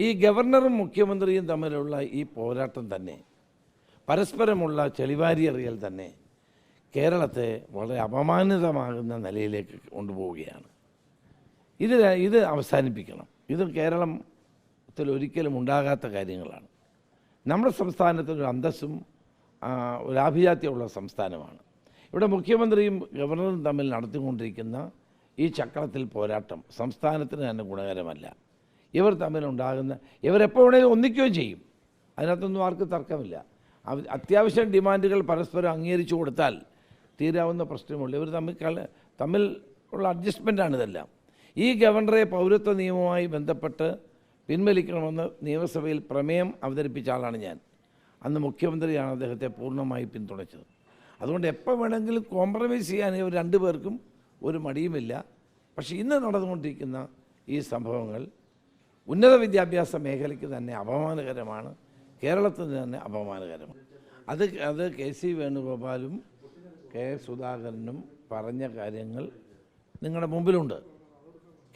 ഈ ഗവർണറും മുഖ്യമന്ത്രിയും തമ്മിലുള്ള ഈ പോരാട്ടം തന്നെ പരസ്പരമുള്ള ചെളിവാരിയെറിയൽ തന്നെ കേരളത്തെ വളരെ അപമാനിതമാകുന്ന നിലയിലേക്ക് കൊണ്ടുപോവുകയാണ്. ഇത് അവസാനിപ്പിക്കണം. ഇത് കേരളത്തിൽ ഒരിക്കലും ഉണ്ടാകാത്ത കാര്യങ്ങളാണ്. നമ്മുടെ സംസ്ഥാനത്തിനൊരു അന്തസ്സും ഒരു ആഭിജാത്യമുള്ള സംസ്ഥാനമാണ്. ഇവിടെ മുഖ്യമന്ത്രിയും ഗവർണറും തമ്മിൽ നടത്തിക്കൊണ്ടിരിക്കുന്ന ഈ ചക്രത്തിൽ പോരാട്ടം സംസ്ഥാനത്തിന് തന്നെ ഗുണകരമല്ല. ഇവർ തമ്മിലുണ്ടാകുന്ന ഇവരെപ്പോൾ വേണമെങ്കിലും ഒന്നിക്കുകയും ചെയ്യും. അതിനകത്തൊന്നും ആർക്കും തർക്കമില്ല. അത്യാവശ്യം ഡിമാൻഡുകൾ പരസ്പരം അംഗീകരിച്ചു കൊടുത്താൽ തീരാവുന്ന പ്രശ്നമുള്ളൂ. ഇവർ തമ്മിൽ ഉള്ള അഡ്ജസ്റ്റ്മെൻറ്റാണ് ഇതെല്ലാം. ഈ ഗവർണറെ പൗരത്വ നിയമവുമായി ബന്ധപ്പെട്ട് പിൻവലിക്കണമെന്ന് നിയമസഭയിൽ പ്രമേയം അവതരിപ്പിച്ച ആളാണ് ഞാൻ. അന്ന് മുഖ്യമന്ത്രിയാണ് അദ്ദേഹത്തെ പൂർണ്ണമായി പിന്തുണച്ചത്. അതുകൊണ്ട് എപ്പോൾ വേണമെങ്കിലും കോംപ്രമൈസ് ചെയ്യാൻ ഇവർ രണ്ടുപേർക്കും ഒരു മടിയുമില്ല. പക്ഷേ ഇന്ന് നടന്നുകൊണ്ടിരിക്കുന്ന ഈ സംഭവങ്ങൾ ഉന്നത വിദ്യാഭ്യാസ മേഖലയ്ക്ക് തന്നെ അപമാനകരമാണ്, കേരളത്തിന് തന്നെ അപമാനകരമാണ്. അത് കെ.സി. വേണുഗോപാലും കെ. സുധാകരനും പറഞ്ഞ കാര്യങ്ങൾ നിങ്ങളുടെ മുമ്പിലുണ്ട്.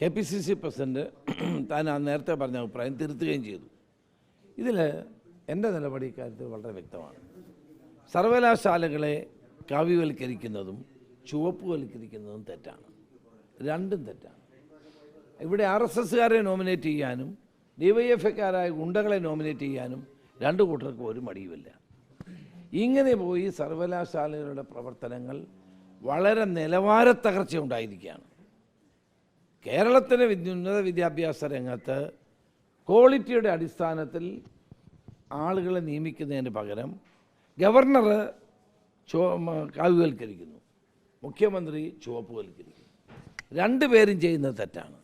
KPCC പ്രസിഡന്റ് താൻ നേരത്തെ പറഞ്ഞ അഭിപ്രായം തിരുത്തുകയും ചെയ്തു. ഇതിൽ എൻ്റെ നിലപാട് ഇക്കാര്യത്തിൽ വളരെ വ്യക്തമാണ്. സർവകലാശാലകളെ കാവ്യവൽക്കരിക്കുന്നതും ചുവപ്പുവൽക്കരിക്കുന്നതും തെറ്റാണ്. രണ്ടും തെറ്റാണ്. ഇവിടെ RSSകാരെ നോമിനേറ്റ് ചെയ്യാനും DYFIക്കാരായ ഗുണ്ടകളെ നോമിനേറ്റ് ചെയ്യാനും രണ്ടു കൂട്ടർക്കും ഒരു മടിയുമില്ല. ഇങ്ങനെ പോയി സർവകലാശാലകളുടെ പ്രവർത്തനങ്ങൾ വളരെ നിലവാരത്തകർച്ച ഉണ്ടായിരിക്കുകയാണ്. കേരളത്തിലെ ഉന്നത വിദ്യാഭ്യാസ രംഗത്ത് ക്വാളിറ്റിയുടെ അടിസ്ഥാനത്തിൽ ആളുകളെ നിയമിക്കുന്നതിന് പകരം ഗവർണർ കാവ്യവൽക്കരിക്കുന്നു, മുഖ്യമന്ത്രി ചുവപ്പുവൽക്കരിക്കുന്നു. രണ്ടുപേരും ചെയ്യുന്നത് തെറ്റാണ്.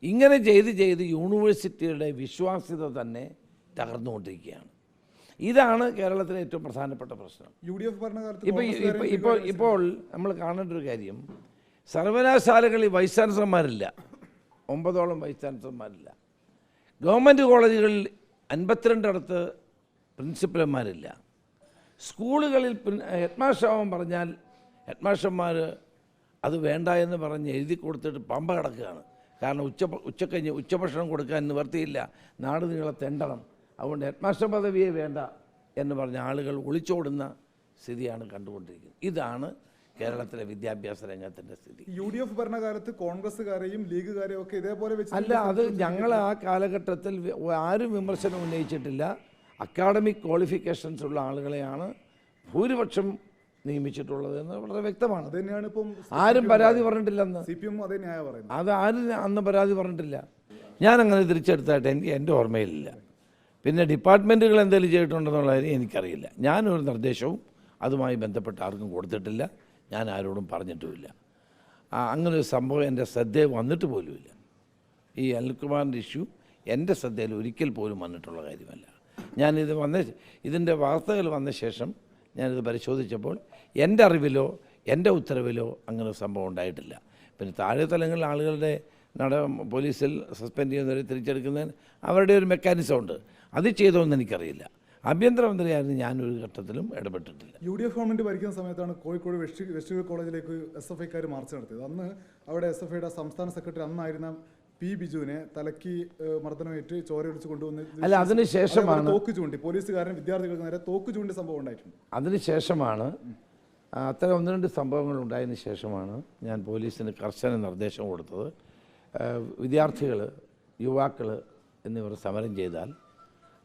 ഇങ്ങനെ ചെയ്ത് യൂണിവേഴ്സിറ്റിയുടെ വിശ്വാസ്യത തന്നെ തകർന്നുകൊണ്ടിരിക്കുകയാണ്. ഇതാണ് കേരളത്തിലെ ഏറ്റവും പ്രധാനപ്പെട്ട പ്രശ്നം. ഇപ്പോൾ നമ്മൾ കാണേണ്ട ഒരു കാര്യം, സർവകലാശാലകളിൽ വൈസ് ചാൻസലർമാരില്ല, 9ഓളം വൈസ് ചാൻസലർമാരില്ല. ഗവൺമെൻറ് കോളേജുകളിൽ 52 പ്രിൻസിപ്പൽമാരില്ല. സ്കൂളുകളിൽ ഹെഡ് മാസ്റ്ററാവാൻ പറഞ്ഞാൽ ഹെഡ് മാസ്റ്റർമാർ അത് വേണ്ട എന്ന് പറഞ്ഞ് എഴുതി കൊടുത്തിട്ട് പമ്പ കിടക്കുകയാണ്. കാരണം ഉച്ചഭക്ഷണം കൊടുക്കാൻ നിവർത്തിയില്ല, നാട് നീളെ തെണ്ടണം, അതുകൊണ്ട് ഹെഡ് മാസ്റ്റർ പദവിയെ വേണ്ട എന്ന് പറഞ്ഞ ആളുകൾ ഒളിച്ചോടുന്ന സ്ഥിതിയാണ് കണ്ടുകൊണ്ടിരിക്കുന്നത്. ഇതാണ് കേരളത്തിലെ വിദ്യാഭ്യാസ രംഗത്തിൻ്റെ സ്ഥിതി. UDF ഭരണകാലത്ത് കോൺഗ്രസ്സുകാരെയും ലീഗുകാരെയും ഒക്കെ ഇതേപോലെ അല്ല, അത് ഞങ്ങൾ ആ കാലഘട്ടത്തിൽ ആരും വിമർശനം ഉന്നയിച്ചിട്ടില്ല. അക്കാഡമിക് ക്വാളിഫിക്കേഷൻസ് ഉള്ള ആളുകളെയാണ് ഭൂരിപക്ഷം നിയമിച്ചിട്ടുള്ളത് എന്ന് വളരെ വ്യക്തമാണ്. ആരും പരാതി പറഞ്ഞിട്ടില്ലെന്ന്. അത് ആരും അന്ന് പരാതി പറഞ്ഞിട്ടില്ല. ഞാനങ്ങനെ തിരിച്ചെടുത്തായിട്ട് എൻ്റെ ഓർമ്മയിലില്ല. പിന്നെ ഡിപ്പാർട്ട്മെൻറ്റുകൾ എന്തെങ്കിലും ചെയ്തിട്ടുണ്ടെന്നുള്ള കാര്യം എനിക്കറിയില്ല. ഞാനൊരു നിർദ്ദേശവും അതുമായി ബന്ധപ്പെട്ട് ആർക്കും കൊടുത്തിട്ടില്ല, ഞാൻ ആരോടും പറഞ്ഞിട്ടുമില്ല. അങ്ങനൊരു സംഭവം എൻ്റെ ശ്രദ്ധയിൽ വന്നിട്ട് പോലുമില്ല. ഈ അനിൽകുമാറിൻ്റെ ഇഷ്യൂ എൻ്റെ ശ്രദ്ധയിൽ ഒരിക്കൽ പോലും വന്നിട്ടുള്ള കാര്യമല്ല. ഇതിൻ്റെ വാർത്തകൾ വന്ന ശേഷം ഞാനിത് പരിശോധിച്ചപ്പോൾ എൻ്റെ അറിവിലോ എൻ്റെ ഉത്തരവിലോ അങ്ങനെ സംഭവം ഉണ്ടായിട്ടില്ല. പിന്നെ താഴെ തലങ്ങളിൽ ആളുകളുടെ പോലീസിൽ സസ്പെൻഡ് ചെയ്യുന്നവരെ തിരിച്ചെടുക്കുന്നതിന് അവരുടെ ഒരു മെക്കാനിസം ഉണ്ട്. അത് ചെയ്തോന്ന് എനിക്കറിയില്ല. ആഭ്യന്തരമന്ത്രിയായിരുന്നു ഞാനൊരു ഘട്ടത്തിലും ഇടപെട്ടിട്ടില്ല. UDF ഗവൺമെൻറ് ഭരിക്കുന്ന സമയത്താണ് കോഴിക്കോട് വെസ്റ്റ് കോളേജിലേക്ക് SFIക്കാർ മാർച്ച് നടത്തിയത്. അന്ന് അവിടെ SFIയുടെ സംസ്ഥാന സെക്രട്ടറി അന്നായിരുന്ന P. ബിജുവിനെ തലയ്ക്ക് മർദ്ദനമേറ്റ് ചോരയൊടിച്ച് കൊണ്ടുവന്ന് അതിനുശേഷമാണ് തോക്ക് ചൂണ്ടി പോലീസുകാരൻ വിദ്യാർത്ഥികൾക്ക് നേരെ തോക്ക് ചൂണ്ടി സംഭവം ഉണ്ടായിട്ടുണ്ട്. അതിനുശേഷമാണ് അത്തരം 1-2 സംഭവങ്ങൾ ഉണ്ടായതിനു ശേഷമാണ് ഞാൻ പോലീസിന് കർശന നിർദ്ദേശം കൊടുത്തത്. വിദ്യാർത്ഥികൾ, യുവാക്കൾ എന്നിവർ സമരം ചെയ്താൽ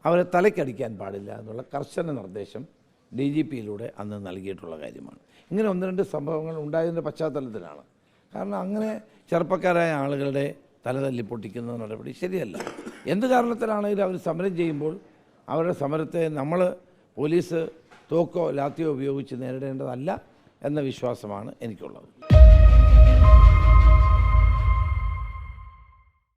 അവരെ തലയ്ക്കടിക്കാൻ പാടില്ല എന്നുള്ള കർശന നിർദ്ദേശം DGPയിലൂടെ അന്ന് നൽകിയിട്ടുള്ള കാര്യമാണ്. ഇങ്ങനെ 1-2 സംഭവങ്ങൾ ഉണ്ടായതിൻ്റെ പശ്ചാത്തലത്തിലാണ്. കാരണം അങ്ങനെ ചെറുപ്പക്കാരായ ആളുകളുടെ തല തല്ലി പൊട്ടിക്കുന്ന നടപടി ശരിയല്ല. എന്ത് കാരണത്തിലാണെങ്കിലും അവർ സമരം ചെയ്യുമ്പോൾ അവരുടെ സമരത്തെ പോലീസ് തോക്കോ ലാത്തിയോ ഉപയോഗിച്ച് നേരിടേണ്ടതല്ല എന്ന വിശ്വാസമാണ് എനിക്കുള്ളത്.